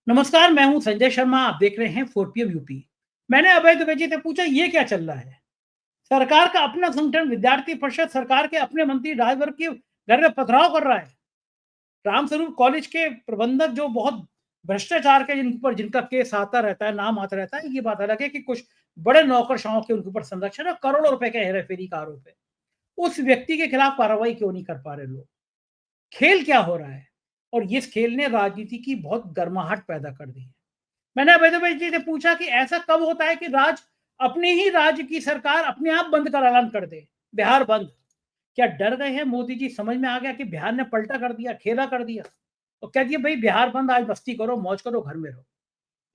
नमस्कार, मैं हूं संजय शर्मा। आप देख रहे हैं 4PM यूपी। मैंने अभय दुबे जी से पूछा ये क्या चल रहा है। सरकार का अपना संगठन विद्यार्थी परिषद सरकार के अपने मंत्री राजवर्ग के घर में पथराव कर रहा है। रामस्वरूप कॉलेज के प्रबंधक जो बहुत भ्रष्टाचार के जिन पर जिनका केस आता रहता है, नाम आता रहता है, ये बात अलग है कि कुछ बड़े नौकरशाहों के उनके ऊपर संरक्षण और करोड़ों रुपए के हेराफेरी का आरोप है। उस व्यक्ति के खिलाफ कार्रवाई क्यों नहीं कर पा रहे लोग? खेल क्या हो रहा है? और इस खेल ने राजनीति की बहुत गर्माहट पैदा कर दी है। मैंने अभय दुबे जी से पूछा कि ऐसा कब होता है कि अपने ही राज्य की सरकार अपने आप बंद का ऐलान कर दे। बिहार बंद। क्या डर गए हैं मोदी जी? समझ में आ गया कि बिहार ने पलटा कर दिया, खेला कर दिया और कह दिया भाई बिहार बंद, आज मस्ती करो, मौज करो, घर में रहो।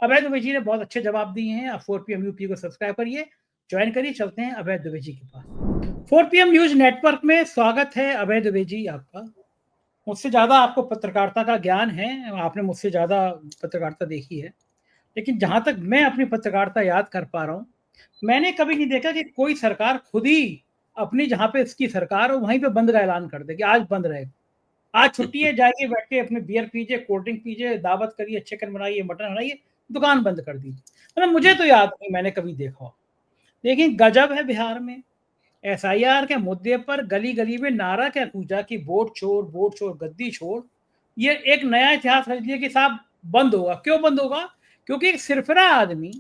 अभय दुबे जी ने बहुत अच्छे जवाब दिए हैं। आप 4PM यूपी को सब्सक्राइब करिए, ज्वाइन करिए। चलते हैं अभय दुबे जी के पास। 4PM न्यूज नेटवर्क में स्वागत है अभय दुबे जी आपका। मुझसे ज्यादा आपको पत्रकारिता का ज्ञान है, आपने मुझसे ज्यादा पत्रकारिता देखी है। लेकिन जहाँ तक मैं अपनी पत्रकारिता याद कर पा रहा हूँ, मैंने कभी नहीं देखा कि कोई सरकार खुद ही अपनी जहाँ पे इसकी सरकार हो वहीं पे बंद का ऐलान कर दे कि आज बंद रहेगा। आज छुट्टी है, जाइए बैठ के अपने बियर पीजिए, कोल्ड ड्रिंक पीजिए, दावत करिए, चिकन बनाइए, मटन बनाइए, दुकान बंद कर दीजिए। मतलब मुझे तो याद नहीं मैंने कभी देखा हो। लेकिन गजब है बिहार में। एसआईआर के मुद्दे पर गली-गली में नारा क्या गूंजा कि वोट छोड़, गद्दी छोड़। ये एक नया इतिहास रच दिया कि साहब बंद होगा। क्यों बंद होगा? क्योंकि एक सिरफिरा आदमी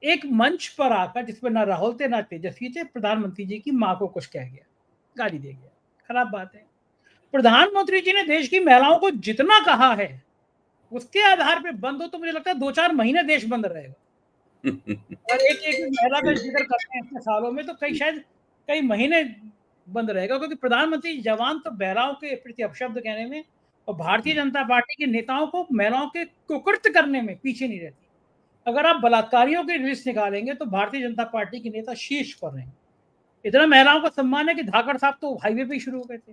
एक मंच पर आकर, जिसमें ना राहुल थे ना तेजस्वी थे, प्रधानमंत्री जी की माँ को कुछ कह गया, गाली दे गया। खराब बात है। प्रधानमंत्री जी ने देश की महिलाओं को जितना कहा है उसके आधार पे बंद हो तो मुझे लगता है 2-4 महीने देश बंद रहेगा। और एक महिला का जिक्र करते हैं इतने सालों में, तो कई महीने बंद रहेगा, क्योंकि प्रधानमंत्री जवान तो बहराव के प्रति अपशब्द कहने में और भारतीय जनता पार्टी के नेताओं को महिलाओं के कुकृत्य करने में पीछे नहीं रहती। अगर आप बलात्कारियों की लिस्ट निकालेंगे तो भारतीय जनता पार्टी के नेता शीर्ष पर रहेंगे। इतना महिलाओं का सम्मान है कि धाकड़ साहब तो हाईवे पे ही शुरू हो गए थे।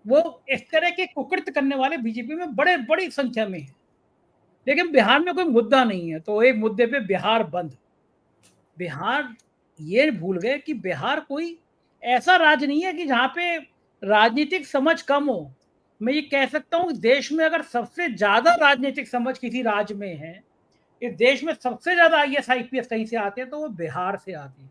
वो इस तरह के कुकृत्य करने वाले बीजेपी में बड़ी संख्या में है। लेकिन बिहार में कोई मुद्दा नहीं है, तो एक मुद्दे पे बिहार बंद। बिहार ये भूल गए कि बिहार कोई ऐसा राज्य नहीं है कि जहाँ पे राजनीतिक समझ कम हो। मैं ये कह सकता हूँ कि देश में अगर सबसे ज़्यादा राजनीतिक समझ किसी राज्य में है, इस देश में सबसे ज़्यादा आईएएस आईपीएस कहीं से आते हैं तो वो बिहार से आते हैं।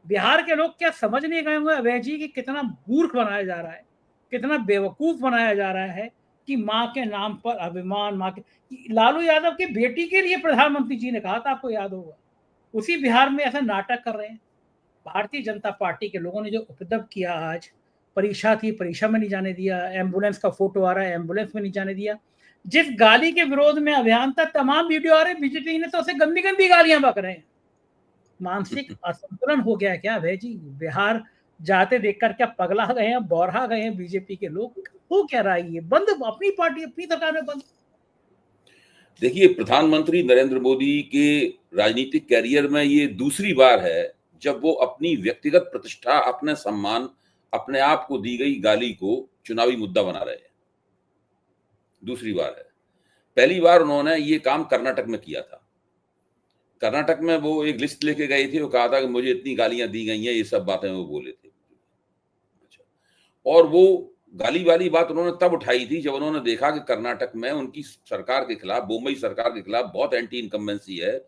बिहार के लोग क्या समझ नहीं गए होंगे अभय जी कि कितना मूर्ख बनाया जा रहा है, कितना बेवकूफ़ बनाया जा रहा है कि माँ के नाम पर अभिमान, माँ के लालू यादव की बेटी के लिए प्रधानमंत्री जी ने कहा था, आपको याद होगा। उसी बिहार में ऐसा नाटक कर रहे हैं। भारतीय जनता पार्टी के लोगों ने जो उपद्रव किया आज, परीक्षा थी, परीक्षा में नहीं जाने दिया, एम्बुलेंस का फोटो आ रहा है, एम्बुलेंस में नहीं जाने दिया। जिस गाली के विरोध में अभियान था, तमाम वीडियो आ रहे हैं, बीजेपी ने तो उसे गंदी-गंदी गालियाँ बक रहे हैं। मानसिक असंतुलन हो गया है क्या अभय जी? बिहार जाते देखकर क्या पगला गए हैं, बौरा गए हैं बीजेपी के लोग? हो क्या रहा है ये? बंद अपनी पार्टी, अपनी सरकार में बंद। देखिए, प्रधानमंत्री नरेंद्र मोदी के राजनीतिक कैरियर में ये दूसरी बार है, जब वो अपनी व्यक्तिगत प्रतिष्ठा, अपने सम्मान, अपने आप को दी गई गाली को चुनावी मुद्दा बना रहे हैं। दूसरी बार है। पहली बार उन्होंने ये काम कर्नाटक में किया था। कर्नाटक में वो एक लिस्ट लेके गए थे, वो कहा था कि मुझे इतनी गालियाँ दी गई हैं, ये सब बातें वो बोले थे। अच्छा, और वो गाली वाली बात उन्होंने तब उठाई थी जब उन्होंने देखा कि कर्नाटक में उनकी सरकार के खिलाफ, मुंबई सरकार के खिलाफ बहुत एंटी इनकम्बेंसी है।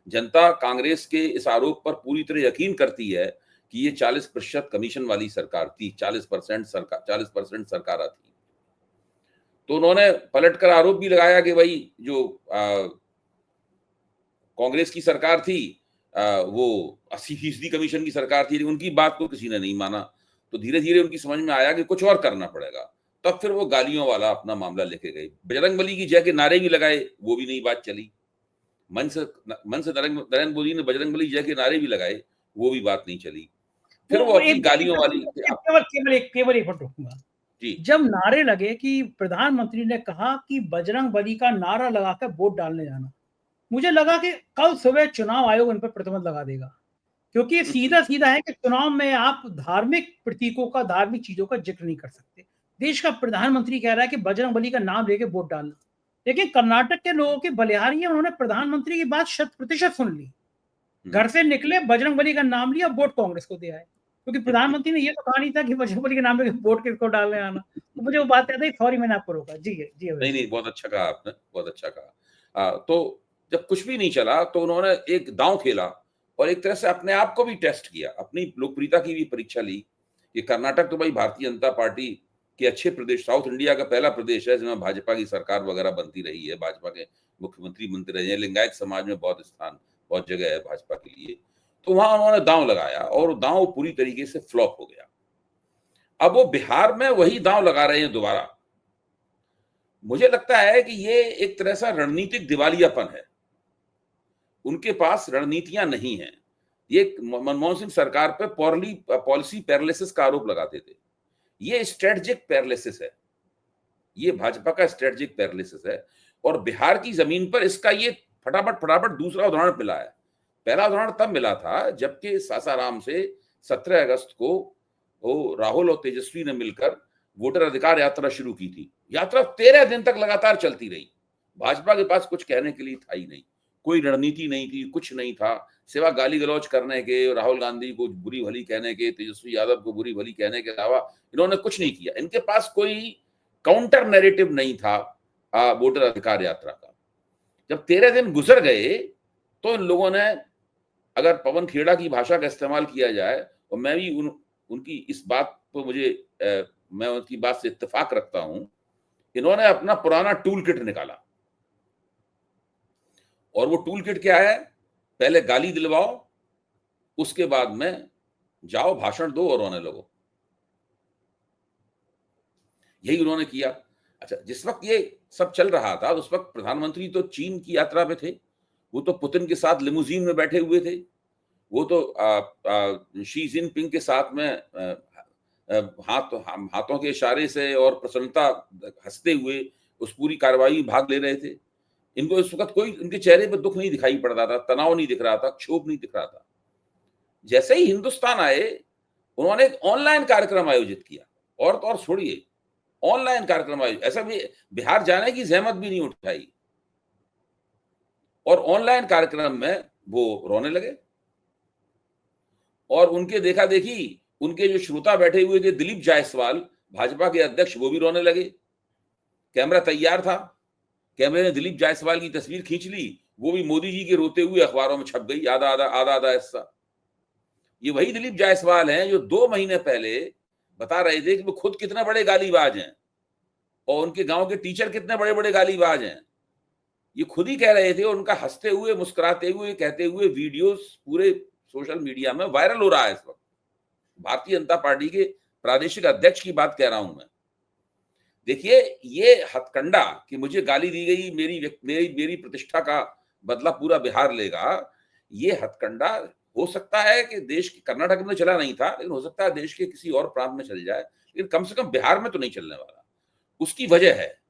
जनता कांग्रेस के इस आरोप पर पूरी तरह यकीन करती है कि ये 40% कमीशन वाली सरकार थी, 40% सरकारा थी। तो उन्होंने पलटकर आरोप भी लगाया कि भाई जो कांग्रेस की सरकार थी, वो 80% कमीशन की सरकार थी, लेकिन उनकी बात को किसी ने नहीं माना। तो धीरे-धीरे उनकी समझ में आया कि कुछ और करना पड़ेगा। तब फिर वो गालियों वाला अपना मामला लेके गए। बजरंगबली की जय के नारे भी लगाए, वो भी नहीं बात चली। मंच से नरेंद्र मोदी ने बजरंगबली जय के नारे भी लगाए, वो भी बात नहीं चली। फिर वो वो अपनी एक गालियों वाली केवल एक मिनट रुकूंगा। जी। जब नारे लगे कि प्रधानमंत्री ने कहा कि बजरंग बली का नारा लगाकर वोट डालने जाना, मुझे लगा कि कल सुबह चुनाव आयोग इन पर प्रतिबंध लगा देगा, क्योंकि सीधा सीधा है कि चुनाव में आप धार्मिक प्रतीकों का, धार्मिक चीजों का जिक्र नहीं कर सकते। देश का प्रधानमंत्री कह रहा है कि बजरंग बली का नाम लेके वोट डालना। लेकिन कर्नाटक के लोगों की बलिहारी है, उन्होंने प्रधानमंत्री की बात 100% सुन ली। घर से निकले, बजरंग बली का नाम लिया, वोट कांग्रेस को दिया है, क्योंकि प्रधानमंत्री ने ये तो कहा नहीं था कि बजरंग बली के नाम पे वोट किसको डालने आना। तो मुझे वो बात याद आई, सॉरी मैंने आपको रोका। जी जी नहीं, अवैध। नहीं, बहुत अच्छा कहा आपने, बहुत अच्छा कहा। तो जब कुछ भी नहीं चला तो उन्होंने एक दांव खेला और एक तरह से अपने आप को भी टेस्ट किया, अपनी लोकप्रियता की भी परीक्षा ली। ये कर्नाटक तो भाई भारतीय जनता पार्टी के अच्छे प्रदेश, साउथ इंडिया का पहला प्रदेश है जिसमें भाजपा की सरकार वगैरह बनती रही है, भाजपा के मुख्यमंत्री बनते रहे हैं, लिंगायत समाज में बहुत स्थान, बहुत जगह है भाजपा के लिए। तो वहां उन्होंने दांव लगाया और दांव पूरी तरीके से फ्लॉप हो गया। अब वो बिहार में वही दांव लगा रहे हैं दोबारा। मुझे लगता है कि ये एक तरह से रणनीतिक दिवालियापन है, उनके पास रणनीतियां नहीं है। ये मनमोहन सिंह सरकार पे पॉलिसी पैरालिसिस का आरोप लगाते थे, ये स्ट्रेटेजिक पैरालिसिस है, ये भाजपा का स्ट्रेटेजिक पैरालिसिस है। और बिहार की जमीन पर इसका ये फटाफट दूसरा उदाहरण मिला है। पहला उदाहरण तब मिला था जबकि सासाराम से 17 अगस्त को वो राहुल और तेजस्वी ने मिलकर वोटर अधिकार यात्रा शुरू की थी। यात्रा 13 दिन तक लगातार चलती रही। भाजपा के पास कुछ कहने के लिए था ही नहीं, कोई रणनीति नहीं थी, कुछ नहीं था, सिवा गाली गलौज करने के, राहुल गांधी को बुरी भली कहने के, तेजस्वी यादव को बुरी भली कहने के अलावा इन्होंने कुछ नहीं किया। इनके पास कोई काउंटर नैरेटिव नहीं था वोटर अधिकार यात्रा का। जब 13 दिन गुजर गए तो इन लोगों ने, अगर पवन खेड़ा की भाषा का इस्तेमाल किया जाए, और मैं भी उनकी इस बात को मैं उनकी बात से इत्तेफाक रखता हूं, इन्होंने अपना पुराना टूल किट निकाला। और वो टूल किट क्या है? पहले गाली दिलवाओ, उसके बाद में जाओ भाषण दो और रोने लगो। यही उन्होंने किया। अच्छा, जिस वक्त ये सब चल रहा था उस वक्त प्रधानमंत्री तो चीन की यात्रा पे थे, वो तो पुतिन के साथ लिमुजीन में बैठे हुए थे, वो तो शी जिनपिंग के साथ में हाथों के इशारे से और प्रसन्नता हंसते हुए उस पूरी कार्रवाई में भाग ले रहे थे। इनको इस वक्त कोई उनके चेहरे पर दुख नहीं दिखाई पड़ रहा था, तनाव नहीं दिख रहा था, क्षोभ नहीं दिख रहा था। जैसे ही हिंदुस्तान आए, उन्होंने एक ऑनलाइन कार्यक्रम आयोजित किया, और तो और छोड़िए, ऑनलाइन कार्यक्रम आयोजित, ऐसा भी बिहार जाने की जहमत भी नहीं उठाई, और ऑनलाइन कार्यक्रम में वो रोने लगे। और उनके देखा देखी उनके जो श्रोता बैठे हुए थे, दिलीप जायसवाल भाजपा के अध्यक्ष, वो भी रोने लगे। कैमरा तैयार था, कैमरे ने दिलीप जायसवाल की तस्वीर खींच ली, वो भी मोदी जी के रोते हुए अखबारों में छप गई, आधा हिस्सा। ये वही दिलीप जायसवाल हैं जो 2 महीने पहले बता रहे थे कि वो खुद कितने बड़े गालीबाज हैं और उनके गांव के टीचर कितने बड़े बड़े गालीबाज हैं। ये खुद ही कह रहे थे, और उनका हंसते हुए, मुस्कुराते हुए, कहते हुए वीडियोस पूरे सोशल मीडिया में वायरल हो रहा है इस वक्त। भारतीय जनता पार्टी के प्रादेशिक अध्यक्ष की बात कह रहा हूं मैं। देखिए, ये हथकंडा कि मुझे गाली दी गई, मेरी प्रतिष्ठा का बदला पूरा बिहार लेगा, ये हथकंडा हो सकता है कि देश के कर्नाटक में चला नहीं था, लेकिन हो सकता है देश के किसी और प्रांत में चल जाए, लेकिन कम से कम बिहार में तो नहीं चलने वाला। उसकी वजह है,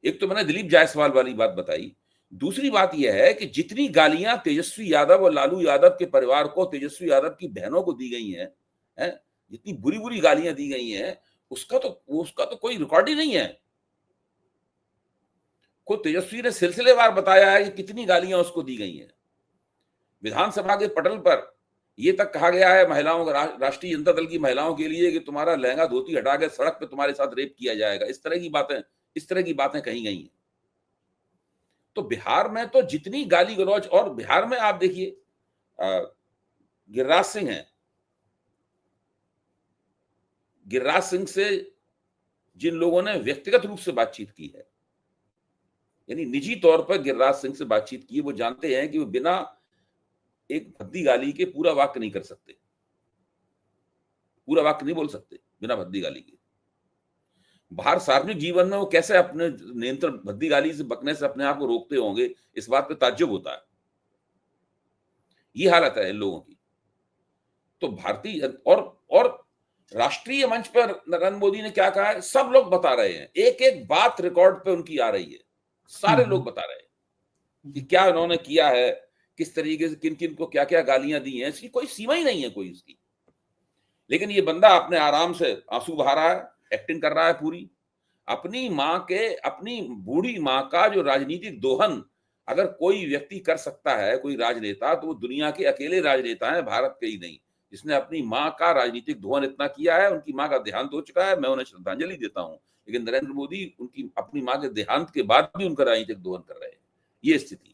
एक तो मैंने दिलीप जायसवाल वाली बात बताई, दूसरी बात यह है कि जितनी गालियां तेजस्वी यादव और लालू यादव के परिवार को, तेजस्वी यादव की बहनों को दी गई हैं, जितनी बुरी बुरी गालियां दी गई हैं, उसका तो कोई रिकॉर्ड ही नहीं है। खुद तेजस्वी ने सिलसिलेवार बताया है कि कितनी गालियां उसको दी गई हैं। विधानसभा के पटल पर यह तक कहा गया है महिलाओं, राष्ट्रीय जनता दल की महिलाओं के लिए, कि तुम्हारा लहंगा धोती हटा के सड़क पे तुम्हारे साथ रेप किया जाएगा। इस तरह की बातें कही गई हैं। तो बिहार में तो जितनी गाली गलौज, और बिहार में आप देखिए गिरिराज सिंह हैं, गिरिराज सिंह से जिन लोगों ने व्यक्तिगत रूप से बातचीत की है, यानी निजी तौर पर गिरिराज सिंह से बातचीत की, वो जानते हैं कि वो बिना एक भद्दी गाली के पूरा वाक्य नहीं कर सकते, पूरा वाक्य नहीं बोल सकते बिना भद्दी गाली के। बाहर सार्वजनिक जीवन में वो कैसे अपने नियंत्रण, भद्दी गाली से बकने से अपने आप को रोकते होंगे, इस बात पे ताज्जुब होता है। ये हालत है इन लोगों की। तो भारतीय और राष्ट्रीय मंच पर नरेंद्र मोदी ने क्या कहा है, सब लोग बता रहे हैं, एक एक बात रिकॉर्ड पे उनकी आ रही है, सारे लोग बता रहे हैं कि क्या उन्होंने किया है, किस तरीके से किन किन को क्या क्या गालियां दी हैं, इसकी कोई सीमा ही नहीं है कोई इसकी। लेकिन ये बंदा अपने आराम से आंसू बहा रहा है, एक्टिंग कर रहा है पूरी। अपनी बूढ़ी माँ का जो राजनीतिक दोहन अगर कोई व्यक्ति कर सकता है, कोई राजनेता, तो वो दुनिया के अकेले राजनेता हैं, भारत के ही नहीं, जिसने अपनी माँ का राजनीतिक दोहन इतना किया है। उनकी माँ का देहांत हो चुका है, मैं उन्हें श्रद्धांजलि देता हूं, लेकिन नरेंद्र मोदी उनकी अपनी माँ के देहांत के बाद भी उनका राजनीतिक दोहन कर रहे हैं। ये स्थिति।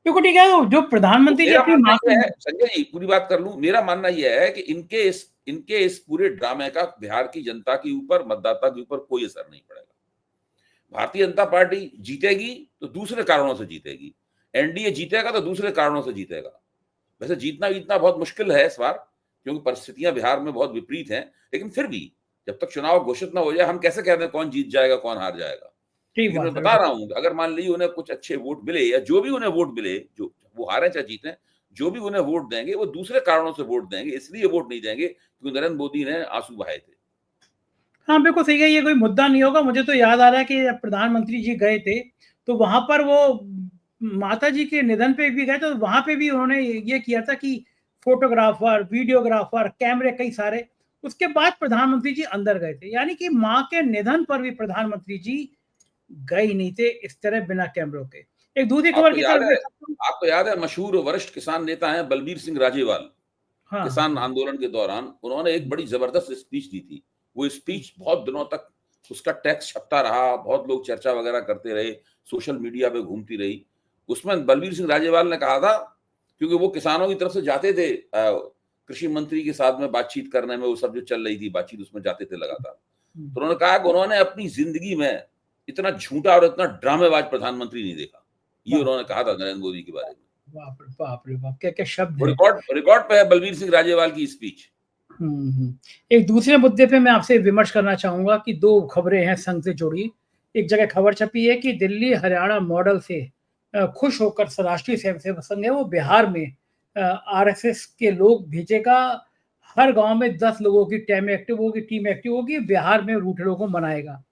देखो ठीक है, जो प्रधानमंत्री जी मेरा अपनी मानना माँ ये को है, संजय जी पूरी बात कर लूं, मेरा मानना यह है कि इनके इस पूरे ड्रामे का बिहार की जनता के ऊपर, मतदाता के ऊपर कोई असर नहीं पड़ेगा। भारतीय जनता पार्टी जीतेगी तो दूसरे कारणों से जीतेगी, एनडीए जीतेगा तो दूसरे कारणों से जीतेगा। वैसे जीतना बहुत मुश्किल है इस बार, क्योंकि परिस्थितियां बिहार में बहुत विपरीत हैं, लेकिन फिर भी जब तक चुनाव घोषित ना हो जाए, हम कैसे कहते हैं कौन जीत जाएगा कौन हार जाएगा। ठीक लेकिन मैं बात है। बता रहा हूं, अगर मान लीजिए उन्हें कुछ अच्छे वोट मिले, या जो भी उन्हें वोट मिले, जो वो हारे चाहे जीते, जो भी उन्हें वोट देंगे वो दूसरे कारणों से वोट देंगे, इसलिए वोट नहीं देंगे क्योंकि नरेंद्र मोदी ने आंसू बहाए थे। हाँ, बिल्कुल सही है, ये कोई मुद्दा नहीं होगा। मुझे तो याद आ रहा है कि जब प्रधानमंत्री जी गए थे, तो वहाँ पर वो माता जी के निधन पे भी गए, तो वहाँ पे भी उन्होंने ये किया था कि फ़ोटोग्राफ़र, वीडियोग्राफ़र, कैमरे कई सारे, उसके बाद प्रधानमंत्री जी अंदर गए थे। यानी कि माँ के निधन पर भी प्रधानमंत्री जी गए ही नहीं थे इस तरह बिना कैमरों के। एक दूसरी खबर आपको की याद तरफ है, देख सकते हैं। आपको याद है मशहूर वरिष्ठ किसान नेता हैं बलबीर सिंह राजेवाल, हाँ, हाँ, किसान हाँ। आंदोलन के दौरान उन्होंने एक बड़ी जबरदस्त स्पीच दी थी। वो स्पीच बहुत दिनों तक उसका टेक्स्ट छपता रहा, बहुत लोग चर्चा वगैरह करते रहे, सोशल मीडिया पे घूमती रही। उसमें बलबीर सिंह राजेवाल ने कहा था, क्योंकि वो किसानों की तरफ से जाते थे कृषि मंत्री के साथ में बातचीत करने में, वो सब जो चल रही थी बातचीत उसमें जाते थे लगातार। हुँ। तो उन्होंने कहा कि उन्होंने अपनी जिंदगी में इतना झूठा और इतना ड्रामेबाज प्रधानमंत्री नहीं देखा। ये वाह! उन्होंने कहा था नरेंद्र मोदी के बारे में। बाप रे बाप रे बाप! क्या-क्या शब्द वो हैं। रिकॉर्ड पे है बलबीर सिंह राजेवाल की स्पीच। हुँ, हुँ। एक दूसरे मुद्दे पे मैं आपसे विमर्श करना चाहूँगा कि 2 खबरें हैं संघ से जुड़ी। एक जगह खबर छपी है कि दिल्ली हरियाणा मॉडल से खुश होकर राष्ट्रीय स्वयंसेवक संघ है वो बिहार में आरएसएस के लोग भेजेगा। हर गाँव में 10 लोगों की टीम एक्टिव होगी, बिहार में रूठे लोगों को मनाएगा।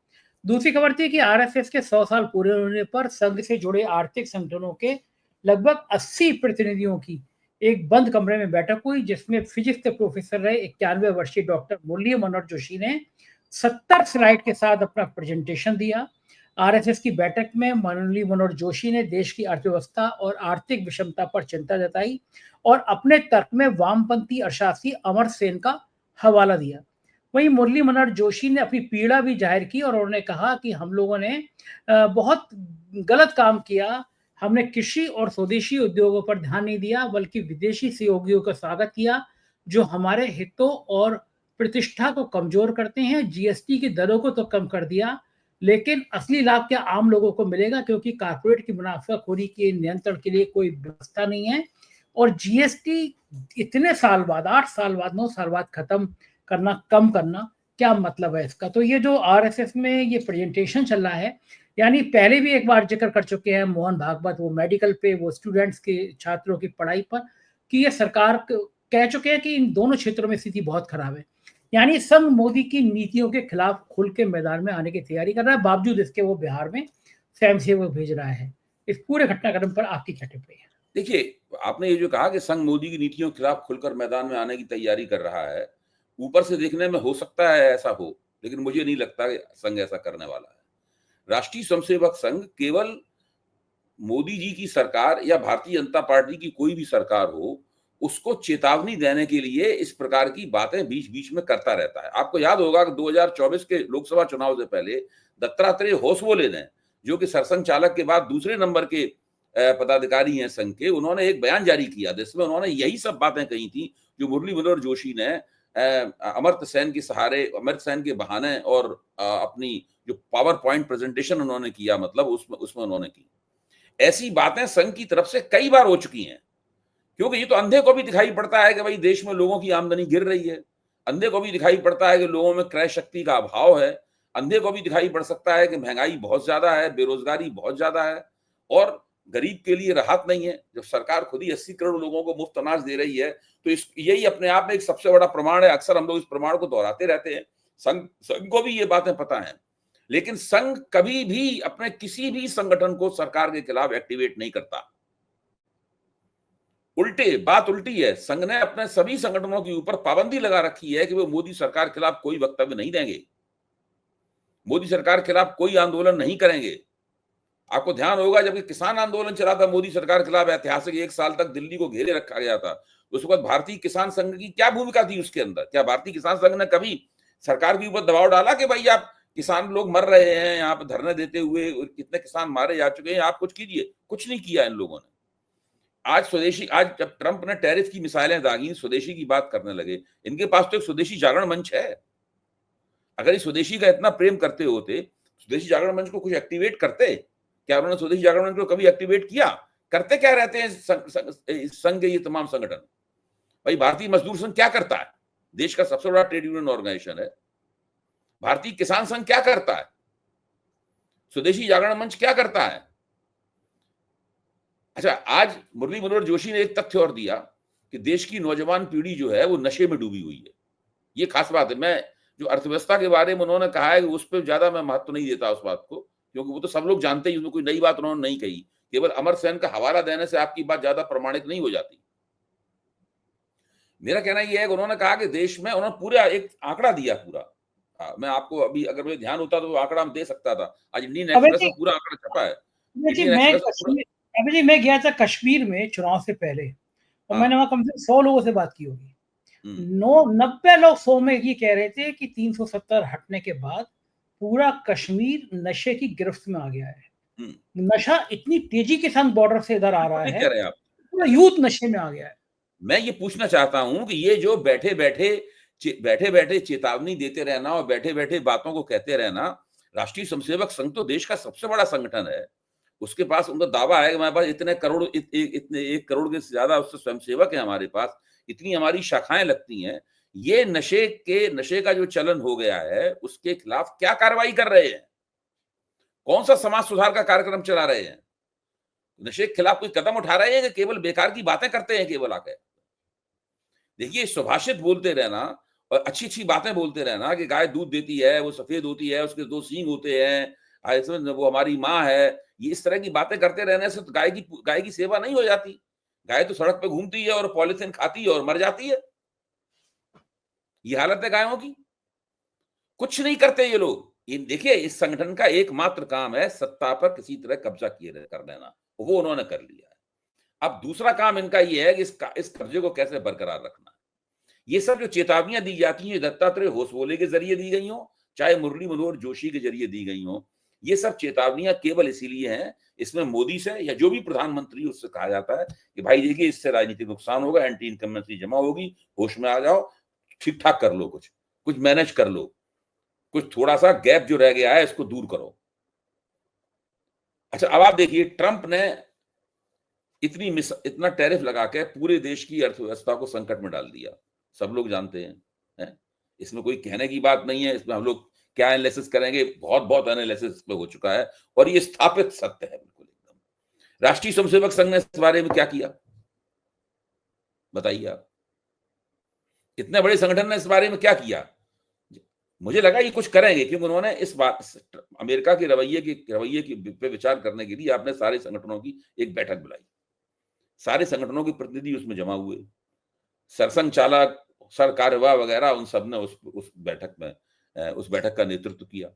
दूसरी खबर थी कि आरएसएस के 100 साल पूरे होने पर संघ से जुड़े आर्थिक संगठनों के लगभग 80 प्रतिनिधियों की एक बंद कमरे में बैठक हुई, जिसमें फिजिक्स के प्रोफेसर रहे 91 वर्षीय डॉक्टर मुरली मनोहर जोशी ने 70 स्लाइड के साथ अपना प्रेजेंटेशन दिया। आरएसएस की बैठक में मुरली मनोहर जोशी ने देश की अर्थव्यवस्था और आर्थिक विषमता पर चिंता जताई और अपने तर्क में वामपंथी अर्थशास्त्री अमर सेन का हवाला दिया। वहीं मुरली मनोहर जोशी ने अपनी पीड़ा भी जाहिर की और उन्होंने कहा कि हम लोगों ने बहुत गलत काम किया। हमने कृषि और स्वदेशी उद्योगों पर ध्यान नहीं दिया, बल्कि विदेशी सहयोगियों का स्वागत किया, जो हमारे हितों और प्रतिष्ठा को कमज़ोर करते हैं। जीएसटी की दरों को तो कम कर दिया, लेकिन असली लाभ क्या आम लोगों को मिलेगा, क्योंकि कॉर्पोरेट की मुनाफ़ाखोरी के नियंत्रण के लिए कोई व्यवस्था नहीं है। और जीएसटी इतने साल बाद, 8 साल बाद, 9 साल बाद खत्म करना, कम करना, क्या मतलब है इसका? तो ये जो आरएसएस में ये प्रेजेंटेशन चल रहा है, यानी पहले भी एक बार ज़िक्र कर चुके हैं मोहन भागवत, वो मेडिकल पे, वो स्टूडेंट्स के छात्रों की पढ़ाई पर, कि ये सरकार कह चुके हैं कि इन दोनों क्षेत्रों में स्थिति बहुत खराब है। यानी संघ मोदी की नीतियों के खिलाफ खुल के मैदान में आने की तैयारी कर रहा है, बावजूद इसके वो बिहार में स्वयंसेवक भेज रहा है। इस पूरे घटनाक्रम पर आपकी क्या टिप्पणी है? देखिए, आपने ये जो कहा कि संघ मोदी की नीतियों के खिलाफ खुलकर मैदान में आने की तैयारी कर रहा है, ऊपर से देखने में हो सकता है ऐसा हो, लेकिन मुझे नहीं लगता कि संघ ऐसा करने वाला है। राष्ट्रीय स्वयंसेवक संघ केवल मोदी जी की सरकार या भारतीय जनता पार्टी की कोई भी सरकार हो, उसको चेतावनी देने के लिए इस प्रकार की बातें बीच-बीच में करता रहता है। आपको याद होगा कि 2024 के लोकसभा चुनाव से पहले दत्तात्रेय होसबोले ने, जो कि सरसंघ चालक के बाद दूसरे नंबर के पदाधिकारी हैं संघ के, उन्होंने एक बयान जारी किया जिसमें उन्होंने यही सब बातें कही थी, जो मुरली मनोहर जोशी ने अमर्त्य सेन के सहारे, अमर्त्य सेन के बहाने और अपनी जो पावर पॉइंट प्रेजेंटेशन उन्होंने किया, मतलब उसमें उन्होंने की। ऐसी बातें संघ की तरफ से कई बार हो चुकी हैं, क्योंकि ये तो अंधे को भी दिखाई पड़ता है कि भाई देश में लोगों की आमदनी गिर रही है, अंधे को भी दिखाई पड़ता है कि लोगों में क्रय शक्ति का अभाव है, अंधे को भी दिखाई पड़ सकता है कि महंगाई बहुत ज्यादा है, बेरोजगारी बहुत ज्यादा है और गरीब के लिए राहत नहीं है। जब सरकार खुद ही 80 करोड़ लोगों को मुफ्त अनाज दे रही है, तो इस यही अपने आप में एक सबसे बड़ा प्रमाण है। अक्सर हम लोग इस प्रमाण को दोहराते रहते हैं। संघ को भी ये बातें पता है, लेकिन संघ कभी भी अपने किसी भी संगठन को सरकार के खिलाफ एक्टिवेट नहीं करता। बात उल्टी है। संघ ने अपने सभी संगठनों के ऊपर पाबंदी लगा रखी है कि वो मोदी सरकार के खिलाफ कोई वक्तव्य नहीं देंगे, मोदी सरकार के खिलाफ कोई आंदोलन नहीं करेंगे। आपको ध्यान होगा जब किसान आंदोलन चला था मोदी सरकार के खिलाफ, ऐतिहासिक 1 साल तक दिल्ली को घेरे रखा गया था, उस वक्त भारतीय किसान संघ की क्या भूमिका थी उसके अंदर? क्या भारतीय किसान संघ ने कभी सरकार के ऊपर दबाव डाला कि भाई आप किसान लोग मर रहे हैं यहाँ पे धरने देते हुए, कितने किसान मारे जा चुके हैं, आप कुछ कीजिए, कुछ नहीं किया इन लोगों ने। आज जब ट्रंप ने टैरिफ की मिसाइलें दागी, स्वदेशी की बात करने लगे, इनके पास तो एक स्वदेशी जागरण मंच है। अगर ये स्वदेशी का इतना प्रेम करते होते, स्वदेशी जागरण मंच को कुछ एक्टिवेट करते। क्या उन्होंने स्वदेशी जागरण मंच को कभी एक्टिवेट किया? करते क्या रहते हैं संघ के ये तमाम संगठन? भाई भारतीय मजदूर संघ क्या करता है? देश का सबसे बड़ा ट्रेड यूनियन ऑर्गेनाइजेशन है। भारतीय किसान संघ क्या करता है? स्वदेशी जागरण मंच क्या करता है? अच्छा, आज मुरली मनोहर जोशी ने एक तथ्य और दिया कि देश की नौजवान पीढ़ी जो है वो नशे में डूबी हुई है। ये खास बात है। मैं जो अर्थव्यवस्था के बारे में उन्होंने कहा है उस पर ज्यादा मैं महत्व नहीं देता उस बात को, क्योंकि वो तो सब लोग जानते हैं, उसमें कोई नई बात उन्होंने नहीं कही। केवल अमर सेन का हवाला देने से आपकी बात ज्यादा प्रमाणित नहीं हो जाती। मेरा कहना यह है कि उन्होंने कहा कि देश में, उन्होंने पूरा एक आंकड़ा दिया पूरा। मैं आपको अभी अगर मुझे ध्यान होता तो वो आंकड़ा हम दे सकता था। आज इंडियन एक्सप्रेस में पूरा आंकड़ा छपा है। अभी जी मैं गया था कश्मीर में चुनाव से पहले, और मैंने वहां कम से कम 100 लोगों से बात की होगी। 90 लोग 100 में ये कह रहे थे कि 370 हटने के बाद पूरा कश्मीर नशे की गिरफ्त में आ गया है। नशा इतनी तेजी के साथ बॉर्डर से इधर आ रहा है, पूरा यूथ नशे में आ गया है। मैं ये पूछना चाहता हूं कि ये जो बैठे बैठे चेतावनी देते रहना और बैठे बैठे बातों को कहते रहना, राष्ट्रीय स्वयंसेवक संघ तो देश का सबसे बड़ा संगठन है। उसके पास उनका दावा है कि हमारे पास इतने करोड़, इतने 1 करोड़ के ज्यादा उससे स्वयंसेवक है हमारे पास, इतनी हमारी शाखाएं लगती हैं। ये नशे का जो चलन हो गया है उसके खिलाफ क्या कार्रवाई कर रहे हैं? कौन सा समाज सुधार का कार्यक्रम चला रहे हैं? नशे के खिलाफ कोई कदम उठा रहे हैं कि केवल बेकार की बातें करते हैं केवल आके? देखिए, सुभाषित बोलते रहना और अच्छी बातें बोलते रहना कि गाय दूध देती है, वो सफेद होती है, उसके 2 सींग होते हैं, वो हमारी माँ है, ये इस तरह की बातें करते रहने से तो गाय की सेवा नहीं हो जाती। गाय तो सड़क पे घूमती है और पॉलिथीन खाती है और मर जाती है। ये हालत है गायों की। कुछ नहीं करते ये लोग। ये देखिए, इस संगठन का एकमात्र काम है सत्ता पर किसी तरह कब्जा कर लेना, वो उन्होंने कर लिया है। अब दूसरा काम इनका ये है कि इस कब्जे को कैसे बरकरार रखना है। ये सब जो चेतावनियां दी जाती हैं, दत्तात्रेय होसबोले के जरिए दी गई हो, चाहे मुरली मनोहर जोशी के जरिए दी गई हो, ये सब चेतावनियां केवल इसीलिए हैं, इसमें मोदी से या जो भी प्रधानमंत्री उससे कहा जाता है कि भाई देखिए इससे राजनीतिक नुकसान होगा, एंटी इनकम्बेंसी जमा होगी, होश में आ जाओ, ठीक ठाक कर लो, कुछ मैनेज कर लो, कुछ थोड़ा सा गैप जो रह गया है इसको दूर करो। अच्छा, अब आप देखिए, ट्रंप ने इतना टैरिफ लगा के पूरे देश की अर्थव्यवस्था को संकट में डाल दिया। सब लोग जानते हैं, इसमें कोई कहने की बात नहीं है। इसमें हम लोग क्या एनालिसिस करेंगे, बहुत एनालिसिस हो चुका है और ये स्थापित सत्य है बिल्कुल एकदम। राष्ट्रीय स्वयंसेवक संघ ने इस बारे में क्या किया बताइए आप? इतने बड़े संगठन ने इस बारे में क्या किया? मुझे लगा ये कुछ करेंगे, क्योंकि उन्होंने इस बात, अमेरिका के रवैये पे विचार करने के लिए आपने सारे संगठनों की एक बैठक बुलाई। सारे संगठनों के प्रतिनिधि उसमें जमा हुए, सरसंघ चालक, सर कार्यवाह वगैरह, उन सब ने उस बैठक का नेतृत्व किया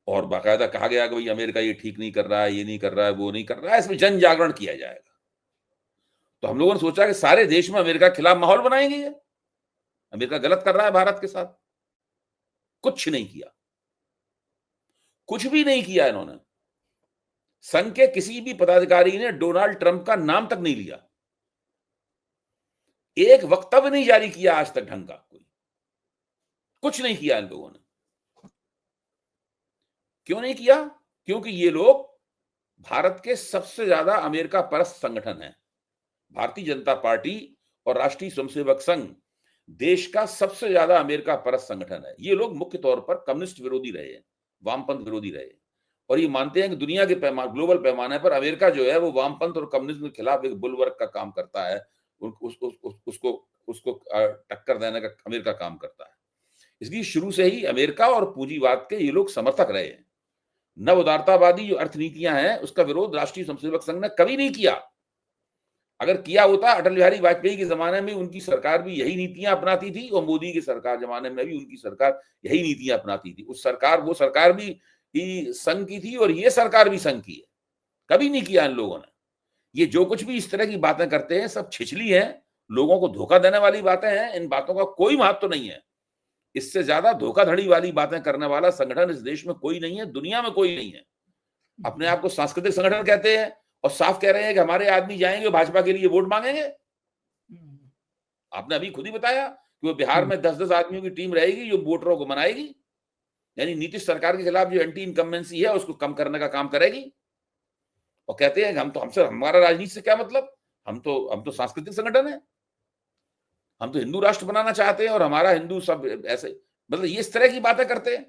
और बाकायदा कहा गया कि भाई अमेरिका ये ठीक नहीं कर रहा है, ये नहीं कर रहा है, वो नहीं कर रहा है, इसमें जन जागरण किया जाएगा। तो हम लोगों ने सोचा कि सारे देश में अमेरिका के खिलाफ माहौल बनाएंगे, ये अमेरिका गलत कर रहा है भारत के साथ। कुछ नहीं किया, कुछ भी नहीं किया इन्होंने। संघ के किसी भी पदाधिकारी ने डोनाल्ड ट्रंप का नाम तक नहीं लिया, एक वक्तव्य नहीं जारी किया आज तक ढंग का, कोई कुछ नहीं किया इन लोगों ने। क्यों नहीं किया? क्योंकि ये लोग भारत के सबसे ज्यादा अमेरिका परस्त संगठन है। भारतीय जनता पार्टी और राष्ट्रीय स्वयंसेवक संघ देश का सबसे ज्यादा अमेरिका परस्त संगठन है। ये लोग मुख्य तौर पर कम्युनिस्ट विरोधी रहे हैं, वामपंथ विरोधी रहे, और ये मानते हैं कि दुनिया के ग्लोबल पैमाने पर अमेरिका जो है वो वामपंथ और कम्युनिज्म के खिलाफ एक बुलवर्क का काम करता है, उसको टक्कर देने का अमेरिका काम करता है। इसलिए शुरू से ही अमेरिका और पूंजीवाद के ये लोग समर्थक रहे हैं। नव उदारतावादी जो अर्थनीतियां हैं उसका विरोध राष्ट्रीय स्वयंसेवक संघ ने कभी नहीं किया। अगर किया होता, अटल बिहारी वाजपेयी के जमाने में उनकी सरकार भी यही नीतियां अपनाती थी और मोदी की सरकार जमाने में भी उनकी सरकार यही नीतियां अपनाती थी। वो सरकार भी संघ की थी और ये सरकार भी संघ की है। कभी नहीं किया इन लोगों ने। ये जो कुछ भी इस तरह की बातें करते हैं सब छिछली है, लोगों को धोखा देने वाली बातें हैं। इन बातों का कोई महत्व नहीं है। इससे ज्यादा धोखाधड़ी वाली बातें करने वाला संगठन इस देश में कोई नहीं है, दुनिया में कोई नहीं है। अपने आप को सांस्कृतिक संगठन कहते हैं और साफ कह रहे हैं कि हमारे आदमी जाएंगे भाजपा के लिए वोट मांगेंगे। आपने अभी खुद ही बताया कि वो बिहार में 10-10 आदमियों की टीम रहेगी जो वोटरों को मनाएगी, यानी नीतीश सरकार के खिलाफ जो एंटी इनकम्बेंसी है उसको कम करने का काम करेगी। और कहते हैं कि हमारा राजनीति से क्या मतलब, हम तो सांस्कृतिक संगठन है, हम तो हिंदू राष्ट्र बनाना चाहते हैं और हमारा हिंदू सब ऐसे, मतलब ये इस तरह की बातें करते हैं।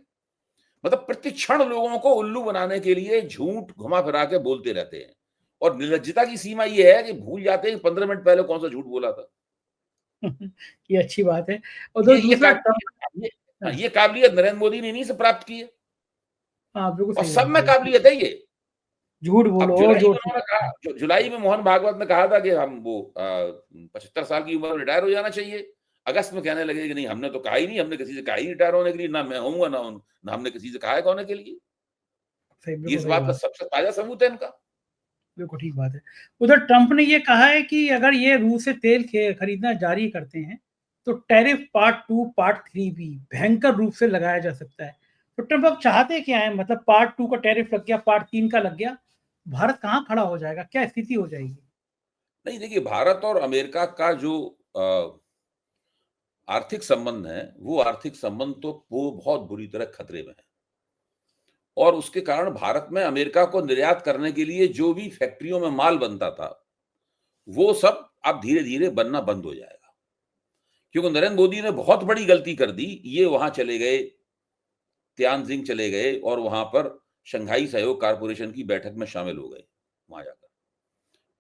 मतलब प्रति क्षण लोगों को उल्लू बनाने के लिए झूठ घुमा फिरा के बोलते रहते हैं और निर्लज्जता की सीमा ये है कि भूल जाते हैं 15 मिनट पहले कौन सा झूठ बोला था। ये अच्छी बात है। और ये काबिलियत नरेंद्र मोदी ने इन्हीं से प्राप्त की है। बिल्कुल और सही सब बात में है। काबिलियत है ये। झूठ अब बोलो और जुलाई में जो उन्होंने कहा, जुलाई में मोहन भागवत ने कहा था कि हम वो 75 साल की उम्र में रिटायर हो जाना चाहिए। अगस्त में कहने लगे कि नहीं, हमने तो कहा ही नहीं, हमने किसी से कहा ही रिटायर होने के लिए, ना मैं होऊंगा ना हमने किसी से कहा है होने के लिए। ये इस बात का सबसे ताजा सबूत है इनका। बिल्कुल ठीक बात है। उधर ट्रंप ने ये कहा है कि अगर ये रूस से तेल खरीदना जारी करते हैं तो टैरिफ पार्ट 2 पार्ट 3 भी भयंकर रूप से लगाया जा सकता है। तो ट्रंप अब चाहते क्या है, मतलब पार्ट 2 का टैरिफ लग गया, पार्ट 3 का लग गया, भारत कहाँ खड़ा हो जाएगा, क्या स्थिति हो जाएगी? नहीं, देखिए, भारत और अमेरिका का जो आर्थिक संबंध है, वो आर्थिक संबंध तो वो बहुत बुरी तरह खतरे में है। और उसके कारण भारत में अमेरिका को निर्यात करने के लिए जो भी फैक्ट्रियों में माल बनता था, वो सब अब धीरे-धीरे बनना बंद हो जाएगा। क्योंकि नरेंद्र मोदी ने बहुत बड़ी गलती कर दी। ये वहां चले गए, तियानजिंग चले गए और वहां पर शंघाई सहयोग कारपोरेशन की बैठक में शामिल हो गए वहां जाकर।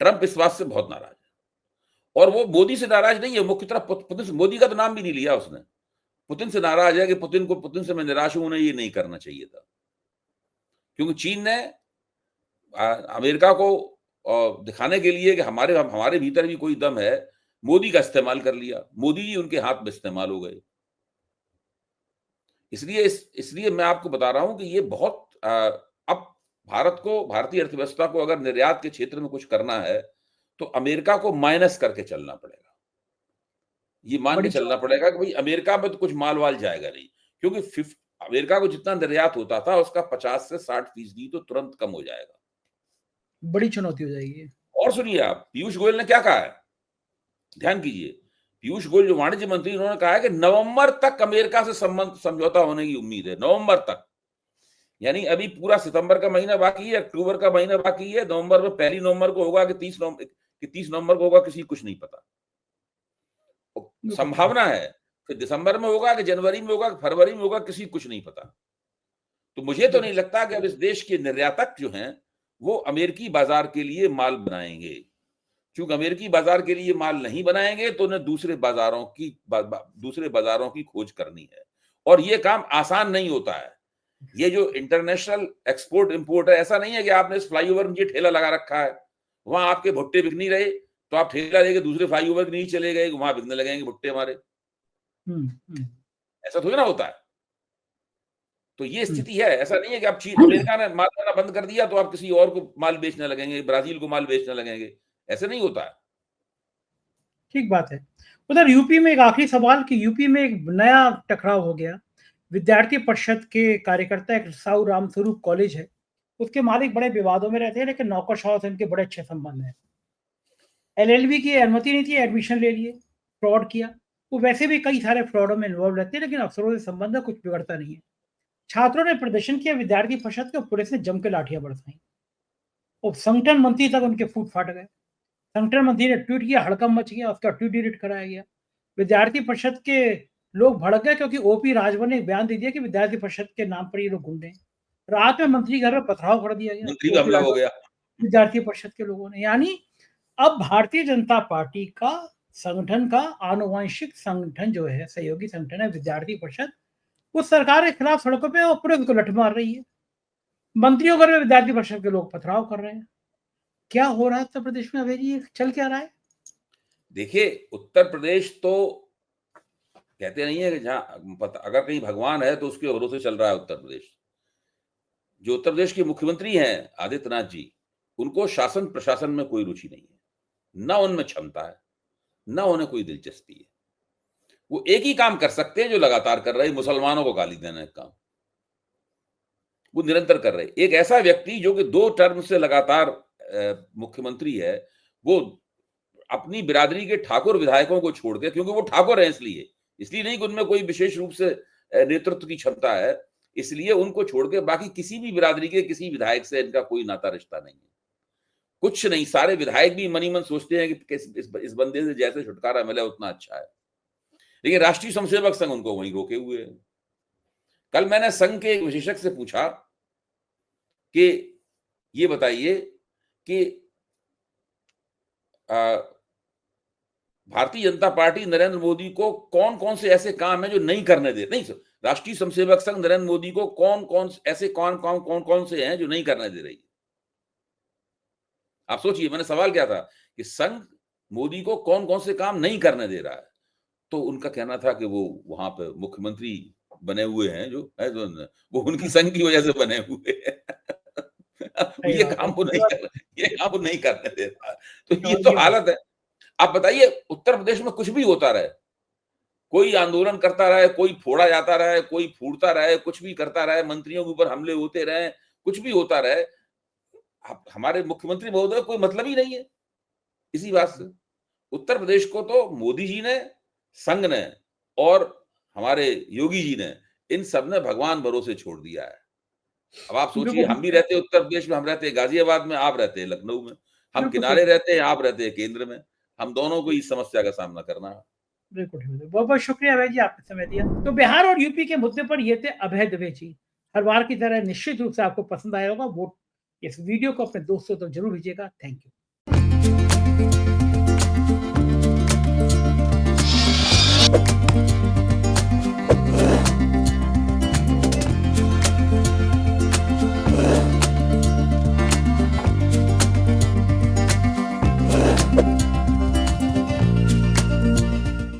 ट्रंप इस बात से बहुत नाराज है और वो मोदी से नाराज नहीं है, मुख्यतः पुतिन से। मोदी का तो नाम भी नहीं लिया उसने। पुतिन से नाराज है कि पुतिन से मैं निराश हूं, उन्हें ये नहीं करना चाहिए था। क्योंकि चीन ने अमेरिका को दिखाने के लिए कि हमारे भीतर भी कोई दम है, मोदी का इस्तेमाल कर लिया। मोदी जी उनके हाथ में इस्तेमाल हो गए। इसलिए मैं आपको बता रहा हूं कि ये बहुत अब भारत को, भारतीय अर्थव्यवस्था को अगर निर्यात के क्षेत्र में कुछ करना है तो अमेरिका को माइनस करके चलना पड़ेगा। ये मान के चलना पड़ेगा कि भाई अमेरिका में तो कुछ माल वाल जाएगा नहीं, क्योंकि अमेरिका को जितना निर्यात होता था उसका 50 से 60% तो तुरंत कम हो जाएगा। बड़ी चुनौती हो जाएगी। और सुनिए, आप पीयूष गोयल ने क्या कहा है, ध्यान कीजिए। पीयूष गोयल जो वाणिज्य मंत्री, उन्होंने कहा है कि नवंबर तक अमेरिका से समझौता होने की उम्मीद है। नवंबर तक, यानी अभी पूरा सितंबर का महीना बाकी है, अक्टूबर का महीना बाकी है। नवंबर में 1 नवंबर को होगा कि 30 नवंबर को होगा, किसी कुछ नहीं पता। संभावना है कि दिसंबर में होगा कि जनवरी में होगा कि फरवरी में होगा, किसी कुछ नहीं पता। तो मुझे तो नहीं लगता कि अब इस देश के निर्यातक जो हैं वो अमेरिकी बाजार के लिए माल बनाएंगे, क्योंकि अमेरिकी बाजार के लिए माल नहीं बनाएंगे तो उन्हें दूसरे बाजारों की खोज करनी है और ये काम आसान नहीं होता है। ये जो इंटरनेशनल एक्सपोर्ट इंपोर्ट है, ऐसा नहीं है कि आपने इस फ्लाईओवर में ठेला लगा रखा है, वहां आपके भुट्टे बिक नहीं रहे तो आप ठेला लेके दूसरे फ्लाईओवर के नीचे चले गए, वहां बिकने लगेंगे भुट्टे हमारे। ऐसा थोड़ी ना होता है। तो ये स्थिति है। ऐसा नहीं है कि आप अमेरिका ने माल देना बंद कर दिया तो आप किसी और को माल बेचने लगेंगे, ब्राजील को माल बेचने लगेंगे। ऐसे नहीं होता है। ठीक बात है। उधर यूपी में एक आखिरी सवाल कि यूपी में एक नया टकराव हो गया। विद्यार्थी परिषद के कार्यकर्ता, एक साहू रामस्वरूप कॉलेज है, उसके मालिक बड़े विवादों में रहते हैं, लेकिन नौकरशाह से इनके बड़े अच्छे संबंध हैं। एलएलबी की अनुमति नहीं थी, एडमिशन ले लिए, फ्रॉड किया। वो वैसे भी कई सारे फ्रॉडों में इन्वॉल्व रहते हैं, लेकिन अफसरों से संबंध है, कुछ बिगड़ता नहीं है। छात्रों ने प्रदर्शन किया, विद्यार्थी परिषद को पुलिस ने जम के लाठियां बरसाई। और संगठन मंत्री तक उनके फूट फाट गए। संगठन मंत्री ने ट्वीट किया, हड़कंप मच गया, उसका ट्वीट डिलीट कराया गया। विद्यार्थी परिषद के लोग भड़क गए क्योंकि ओपी राजभर ने एक बयान दे दिया कि विद्यार्थी परिषद के नाम पर ये लोग गुंडे हैं। रात में मंत्री घर में पथराव कर दिया गया, मंत्री का हमला हो गया विद्यार्थी परिषद के लोगों ने। यानी अब भारतीय जनता पार्टी का संगठन का आनुवंशिक संगठन जो है, सहयोगी संगठन है विद्यार्थी परिषद, वो सरकार के खिलाफ सड़कों पे और पुलिस को लठ मार रही है। मंत्रियों घर में विद्यार्थी परिषद के लोग पथराव कर रहे हैं। क्या हो रहा है उत्तर प्रदेश में? अभी ये चल क्या रहा है? देखिए, उत्तर प्रदेश तो कहते नहीं है कि जहां अगर कहीं भगवान है तो उसके भरोसे चल रहा है उत्तर प्रदेश। जो उत्तर प्रदेश के मुख्यमंत्री हैं आदित्यनाथ जी, उनको शासन प्रशासन में कोई रुचि नहीं है, ना उनमें क्षमता है, ना उन्हें कोई दिलचस्पी है। वो एक ही काम कर सकते हैं जो लगातार कर रहे हैं, मुसलमानों को गाली देना एक काम। वो निरंतर कर रहे हैं। एक ऐसा व्यक्ति जो कि 2 टर्म से लगातार मुख्यमंत्री है, वो अपनी बिरादरी के ठाकुर विधायकों को छोड़ के, क्योंकि वो ठाकुर हैं इसलिए नहीं कि उनमें कोई विशेष रूप से नेतृत्व की क्षमता है, इसलिए उनको छोड़ के बाकी किसी भी बिरादरी के किसी विधायक से इनका कोई नाता रिश्ता नहीं है। कुछ नहीं, सारे विधायक भी मन ही मन सोचते हैं कि इस बंदे से जैसे छुटकारा मिले उतना अच्छा है। लेकिन राष्ट्रीय स्वयंसेवक संघ उनको वहीं रोके हुए है। कल मैंने संघ के एक विशेषज्ञ से पूछा कि ये बताइए कि भारतीय जनता पार्टी नरेंद्र मोदी को कौन-कौन से ऐसे काम हैं जो नहीं करने दे नहीं राष्ट्रीय स्वयंसेवक संघ नरेंद्र मोदी को कौन-कौन से हैं जो नहीं करने दे रही है? आप सोचिए, मैंने सवाल किया था कि संघ मोदी को कौन-कौन से काम नहीं करने दे रहा है? तो उनका कहना था कि वो वहां पे मुख्यमंत्री बने हुए हैं जो है, जो वो उनकी संघ की वजह से बने हुए हैं। ये काम वो नहीं करने दे रहा। तो ये तो हालत है। आप बताइए, उत्तर प्रदेश में कुछ भी होता रहे, कोई आंदोलन करता रहे, कोई फोड़ा जाता रहे, कोई फूटता रहे, कुछ भी करता रहे, मंत्रियों के ऊपर हमले होते रहे, कुछ भी होता रहे, हमारे मुख्यमंत्री महोदय कोई मतलब ही नहीं है इसी बात से। उत्तर प्रदेश को तो मोदी जी ने, संघ ने और हमारे योगी जी ने, इन सब ने भगवान भरोसे छोड़ दिया है। अब आप सोचिए, हम भी रहते हैं उत्तर प्रदेश में, हम रहते हैं गाजियाबाद में, आप रहते हैं लखनऊ में, हम किनारे रहते हैं, आप रहते हैं केंद्र में, हम दोनों को इस समस्या का सामना करना है। बिल्कुल, बहुत बहुत शुक्रिया अभय जी, आपने समय दिया। तो बिहार और यूपी के मुद्दे पर ये थे अभय दुबे जी। हर बार की तरह निश्चित रूप से आपको पसंद आया होगा। वो इस वीडियो को अपने दोस्तों तक जरूर भेजिएगा। Thank you.